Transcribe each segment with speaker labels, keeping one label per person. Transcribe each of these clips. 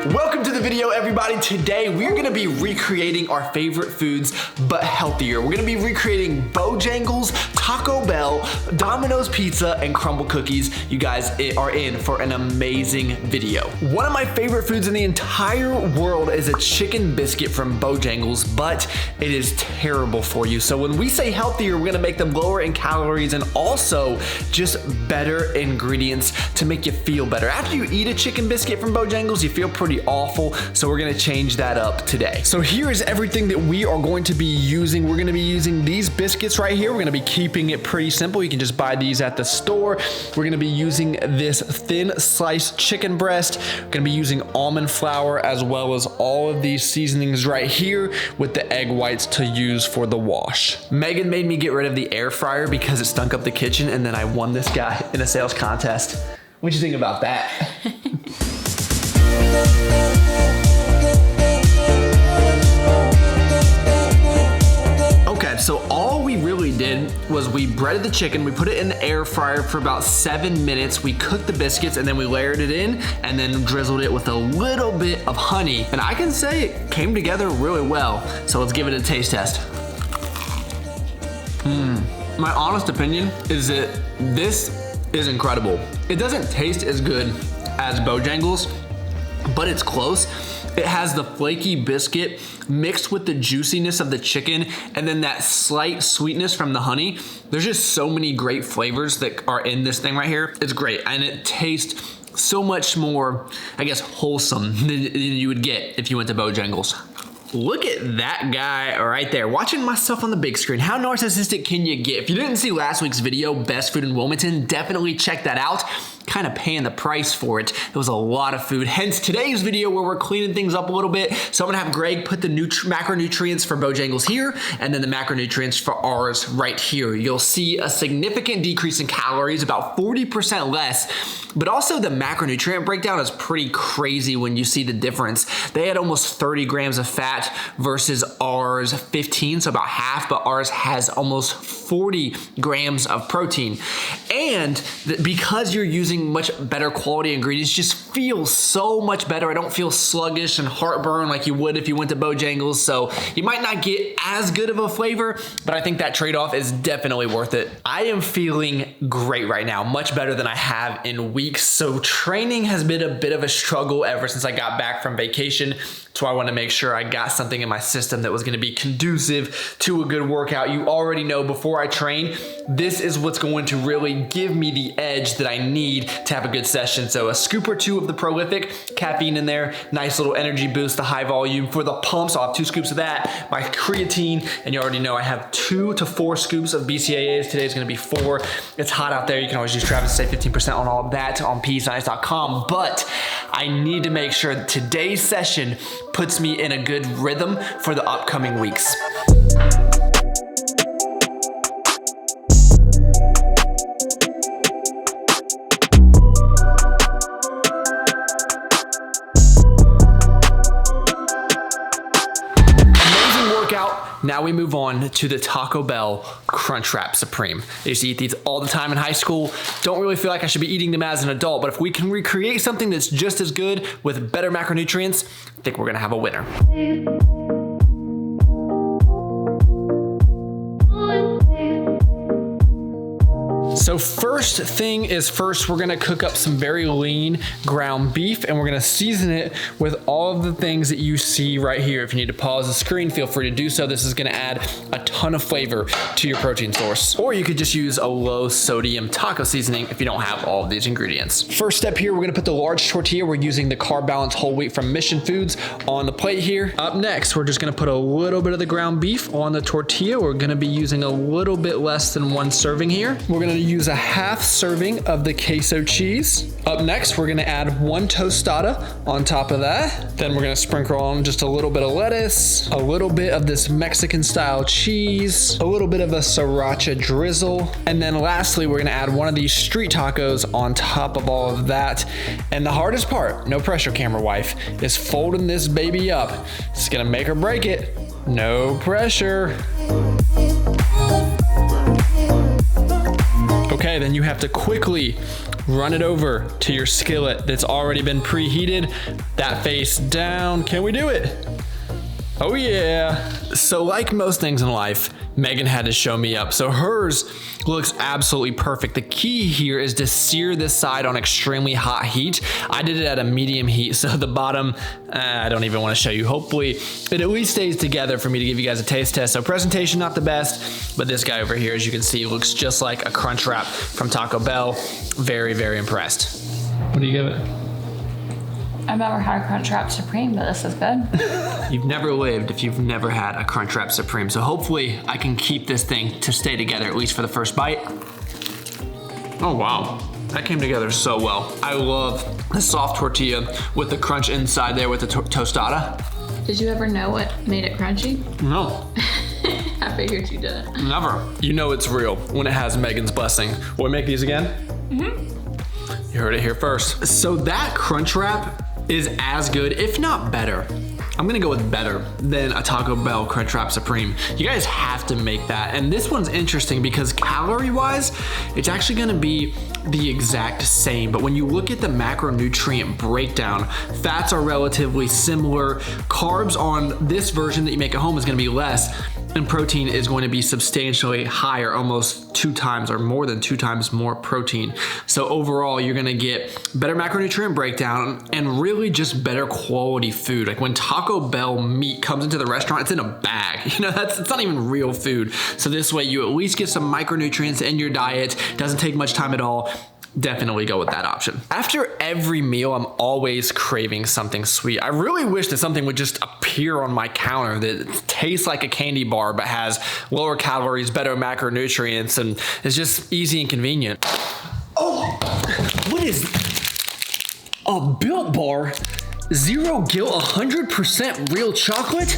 Speaker 1: Welcome to the video, everybody. Today we're gonna be recreating our favorite foods, but healthier. We're gonna be recreating Bojangles, Taco Bell, Domino's Pizza, and Crumble Cookies. You guys are in for an amazing video. One of my favorite foods in the entire world is a chicken biscuit from Bojangles, but it is terrible for you. So when we say healthier, we're gonna make them lower in calories and also just better ingredients to make you feel better. After you eat a chicken biscuit from Bojangles, you feel pretty awful, so we're gonna change that up today. So here is everything that we are going to be using. We're gonna be using these biscuits right here. We're gonna be keeping it pretty simple. You can just buy these at the store. We're gonna be using this thin sliced chicken breast. We're gonna be using almond flour as well as all of these seasonings right here with the egg whites to use for the wash. Megan made me get rid of the air fryer because it stunk up the kitchen, and then I won this guy in a sales contest. What'd you think about that? Okay, so all we really did was we breaded the chicken, we put it in the air fryer for about 7 minutes, we cooked the biscuits, and then we layered it in and then drizzled it with a little bit of honey. And I can say it came together really well. So let's give it a taste test. My honest opinion is that this is incredible. It doesn't taste as good as Bojangles, but it's close. It has the flaky biscuit mixed with the juiciness of the chicken and then that slight sweetness from the honey. There's just so many great flavors that are in this thing right here. It's great, and it tastes so much more, I guess, wholesome than you would get if you went to Bojangles. Look at that guy right there, watching myself on the big screen. How narcissistic can you get? If you didn't see last week's video, Best Food in Wilmington, definitely check that out. Kind of paying the price for it. It was a lot of food. Hence today's video where we're cleaning things up a little bit. So I'm gonna have Greg put the macronutrients for Bojangles here and then the macronutrients for ours right here. You'll see a significant decrease in calories, about 40% less, but also the macronutrient breakdown is pretty crazy when you see the difference. They had almost 30 grams of fat versus ours 15, so about half, but ours has almost 40 grams of protein. And because you're using much better quality ingredients, just feels so much better. I don't feel sluggish and heartburn like you would if you went to Bojangles. So you might not get as good of a flavor, but I think that trade-off is definitely worth it. I am feeling great right now, much better than I have in weeks. So training has been a bit of a struggle ever since I got back from vacation. So I want to make sure I got something in my system that was going to be conducive to a good workout. You already know before I train, this is what's going to really give me the edge that I need to have a good session. So a scoop or two of the Prolific, caffeine in there, nice little energy boost, the high volume. For the pumps, I'll have 2 scoops of that, my creatine, and you already know I have 2 to 4 scoops of BCAAs. Today's going to be 4. It's hot out there. You can always use Travis to save 15% on all of that on pscience.com, but I need to make sure that today's session puts me in a good rhythm for the upcoming weeks. Now we move on to the Taco Bell Crunchwrap Supreme. I used to eat these all the time in high school. Don't really feel like I should be eating them as an adult, but if we can recreate something that's just as good with better macronutrients, I think we're gonna have a winner. So first thing is first, we're gonna cook up some very lean ground beef and we're gonna season it with all of the things that you see right here. If you need to pause the screen, feel free to do so. This is gonna add a ton of flavor to your protein source. Or you could just use a low sodium taco seasoning if you don't have all of these ingredients. First step here, we're gonna put the large tortilla. We're using the Carb Balance whole wheat from Mission Foods on the plate here. Up next, we're just gonna put a little bit of the ground beef on the tortilla. We're gonna be using a little bit less than 1 serving here. We're gonna use a half serving of the queso cheese. Up next, we're gonna add 1 tostada on top of that. Then we're gonna sprinkle on just a little bit of lettuce, a little bit of this Mexican style cheese, a little bit of a sriracha drizzle. And then lastly, we're gonna add 1 of these street tacos on top of all of that. And the hardest part, no pressure camera wife, is folding this baby up. It's gonna make or break it. No pressure. Okay, then you have to quickly run it over to your skillet that's already been preheated. That face down. Can we do it? Oh yeah. So like most things in life, Megan had to show me up. So hers looks absolutely perfect. The key here is to sear this side on extremely hot heat. I did it at a medium heat, so the bottom, I don't even want to show you. Hopefully it at least stays together for me to give you guys a taste test. So presentation, not the best, but this guy over here, as you can see, looks just like a crunch wrap from Taco Bell. Very, very impressed. What do you give it?
Speaker 2: I've never had a Crunchwrap Supreme, but this is good.
Speaker 1: You've never lived if you've never had a Crunchwrap Supreme. So hopefully I can keep this thing to stay together, at least for the first bite. Oh wow, that came together so well. I love the soft tortilla with the crunch inside there with the tostada.
Speaker 2: Did you ever know what made it crunchy?
Speaker 1: No.
Speaker 2: I figured you didn't.
Speaker 1: Never. You know it's real when it has Megan's blessing. Will we make these again? Mm-hmm. You heard it here first. So that crunch wrap is as good, if not better. I'm gonna go with better than a Taco Bell Crunchwrap Supreme. You guys have to make that. And this one's interesting because calorie-wise, it's actually gonna be the exact same. But when you look at the macronutrient breakdown, fats are relatively similar. Carbs on this version that you make at home is gonna be less, and protein is going to be substantially higher, almost 2 times or more than 2 times more protein. So overall, you're gonna get better macronutrient breakdown and really just better quality food. Like when Taco Bell meat comes into the restaurant, it's in a bag. You know, it's not even real food. So this way you at least get some micronutrients in your diet. Doesn't take much time at all. Definitely go with that option. After every meal, I'm always craving something sweet. I really wish that something would just appear on my counter that tastes like a candy bar but has lower calories, better macronutrients, and is just easy and convenient. Oh, what is a Built Bar? 0 guilt, 100% real chocolate?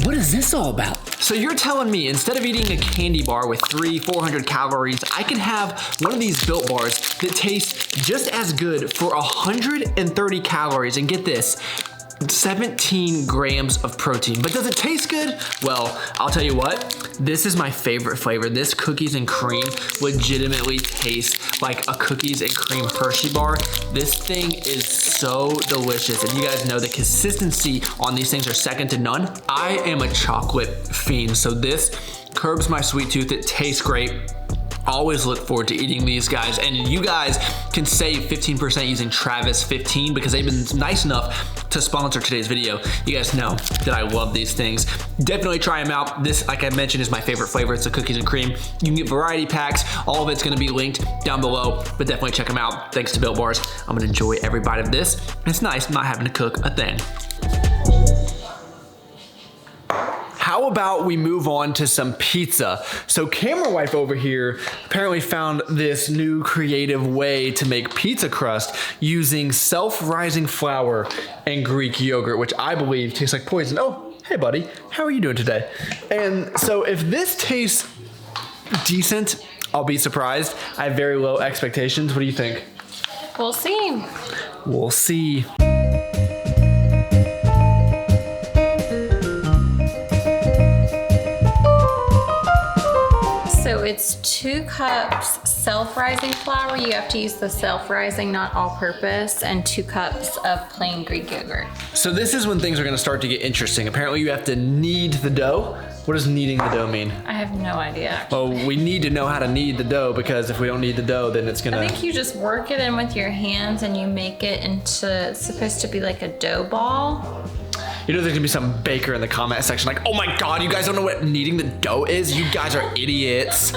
Speaker 1: What is this all about? So you're telling me instead of eating a candy bar with 300-400 calories, I can have one of these Built Bars that tastes just as good for 130 calories, and get this, 17 grams of protein. But does it taste good? Well, I'll tell you what, this is my favorite flavor. This cookies and cream legitimately tastes like a cookies and cream Hershey bar. This thing is so delicious. And you guys know the consistency on these things are second to none. I am a chocolate fiend, so this curbs my sweet tooth. It tastes great. Always look forward to eating these guys, and you guys can save 15% using Travis15 because they've been nice enough to sponsor today's video. You guys know that I love these things. Definitely try them out. This, like I mentioned, is my favorite flavor. It's the cookies and cream. You can get variety packs. All of it's gonna be linked down below, but definitely check them out. Thanks to Built Bars. I'm gonna enjoy every bite of this. It's nice not having to cook a thing. How about we move on to some pizza? So camera wife over here apparently found this new creative way to make pizza crust using self-rising flour and Greek yogurt, which I believe tastes like poison. Oh, hey buddy, how are you doing today? And so if this tastes decent, I'll be surprised. I have very low expectations. What do you think?
Speaker 2: We'll see.
Speaker 1: We'll see.
Speaker 2: So it's 2 cups self-rising flour. You have to use the self-rising, not all-purpose, and 2 cups of plain Greek yogurt.
Speaker 1: So this is when things are gonna start to get interesting. Apparently you have to knead the dough. What does kneading the dough mean?
Speaker 2: I have no idea, actually.
Speaker 1: Well, we need to know how to knead the dough, because if we don't knead the dough, then it's gonna...
Speaker 2: I think you just work it in with your hands and you make it into, it's supposed to be like a dough ball.
Speaker 1: You know there's gonna be some baker in the comment section like, oh my God, you guys don't know what kneading the dough is? You guys are idiots.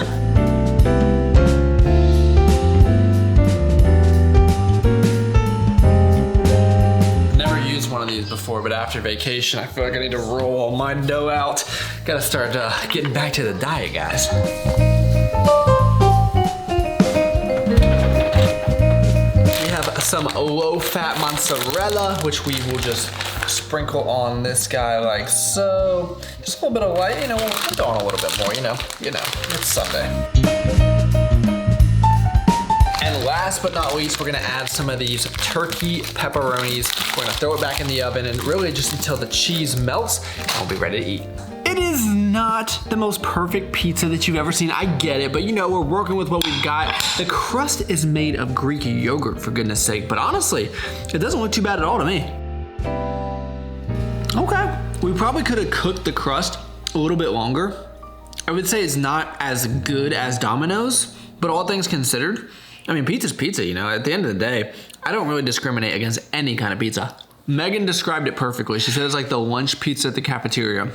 Speaker 1: Never used one of these before, but after vacation, I feel like I need to roll all my dough out. Gotta start getting back to the diet, guys. We have some low-fat mozzarella, which we will just sprinkle on this guy like so. Just a little bit of light, you know, we'll go on a little bit more, you know, it's Sunday. And last but not least, we're gonna add some of these turkey pepperonis. We're gonna throw it back in the oven and really just until the cheese melts, and we'll be ready to eat. It is not the most perfect pizza that you've ever seen. I get it, but you know, we're working with what we've got. The crust is made of Greek yogurt, for goodness sake, but honestly, it doesn't look too bad at all to me. Okay, we probably could have cooked the crust a little bit longer. I would say it's not as good as Domino's, but all things considered, I mean, pizza's pizza, you know? At the end of the day, I don't really discriminate against any kind of pizza. Megan described it perfectly. She said it's like the lunch pizza at the cafeteria.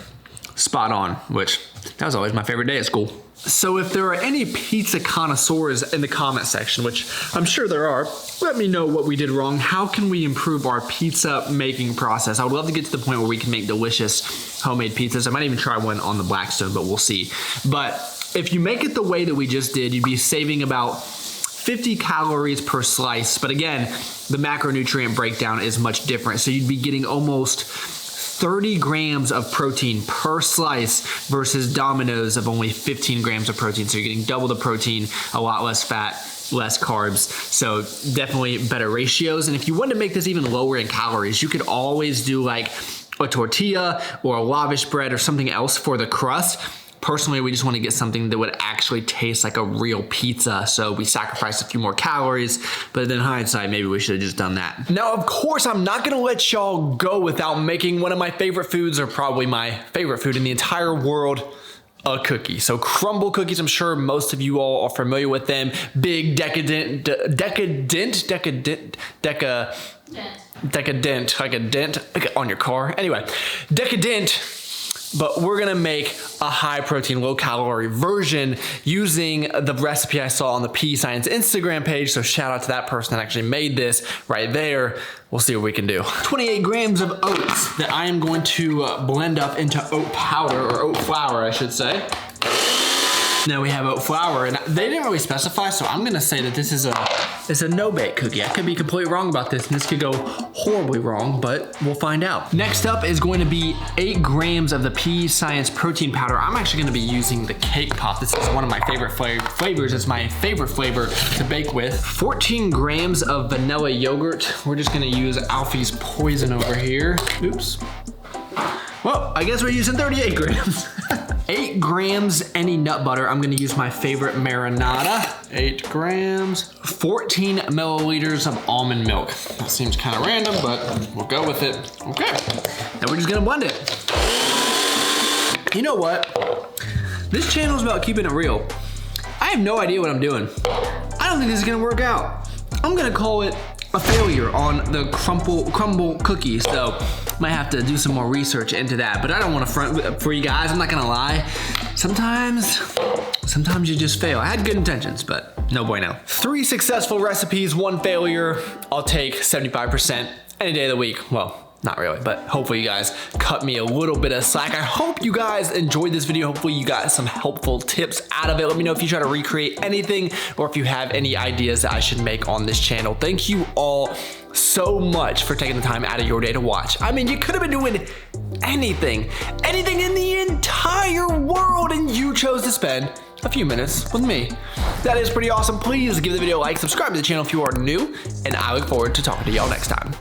Speaker 1: Spot on, which that was always my favorite day at school. So if there are any pizza connoisseurs in the comment section, which I'm sure there are, let me know what we did wrong. How can we improve our pizza making process? I would love to get to the point where we can make delicious homemade pizzas. I might even try one on the Blackstone, but we'll see. But if you make it the way that we just did, you'd be saving about 50 calories per slice. But again, the macronutrient breakdown is much different. So you'd be getting almost 30 grams of protein per slice versus Domino's of only 15 grams of protein. So you're getting double the protein, a lot less fat, less carbs. So definitely better ratios. And if you want to make this even lower in calories, you could always do like a tortilla or a lavish bread or something else for the crust. Personally, we just want to get something that would actually taste like a real pizza. So we sacrificed a few more calories, but then in hindsight, maybe we should have just done that. Now, of course, I'm not going to let y'all go without making one of my favorite foods, or probably my favorite food in the entire world, a cookie. So Crumble Cookies, I'm sure most of you all are familiar with them. Big, decadent, like a dent on your car. Anyway, decadent. But we're gonna make a high protein, low calorie version using the recipe I saw on the P Science Instagram page. So shout out to that person that actually made this right there. We'll see what we can do. 28 grams of oats that I am going to blend up into oat powder, or oat flour, I should say. Now we have oat flour, and they didn't really specify, so I'm gonna say that this is a no-bake cookie. I could be completely wrong about this, and this could go horribly wrong, but we'll find out. Next up is going to be 8 grams of the P Science protein powder. I'm actually gonna be using the cake pop. This is one of my favorite flavors. It's my favorite flavor to bake with. 14 grams of vanilla yogurt. We're just gonna use Alfie's Poison over here. Oops. Well, I guess we're using 38 grams. 8 grams any nut butter. I'm gonna use my favorite marinara. 8 grams. 14 milliliters of almond milk. That seems kind of random, but we'll go with it. Okay, now we're just gonna blend it. You know what? This channel is about keeping it real. I have no idea what I'm doing. I don't think this is gonna work out. I'm gonna call it a failure on the crumble cookies, so might have to do some more research into that, but I don't want to front for you guys. I'm not gonna lie. Sometimes you just fail. I had good intentions, but no bueno. 3 successful recipes, 1 failure. I'll take 75% any day of the week. Well, not really, but hopefully you guys cut me a little bit of slack. I hope you guys enjoyed this video. Hopefully you got some helpful tips out of it. Let me know if you try to recreate anything or if you have any ideas that I should make on this channel. Thank you all so much for taking the time out of your day to watch. I mean, you could have been doing anything in the entire world, and you chose to spend a few minutes with me. That is pretty awesome. Please give the video a like, subscribe to the channel if you are new, and I look forward to talking to y'all next time.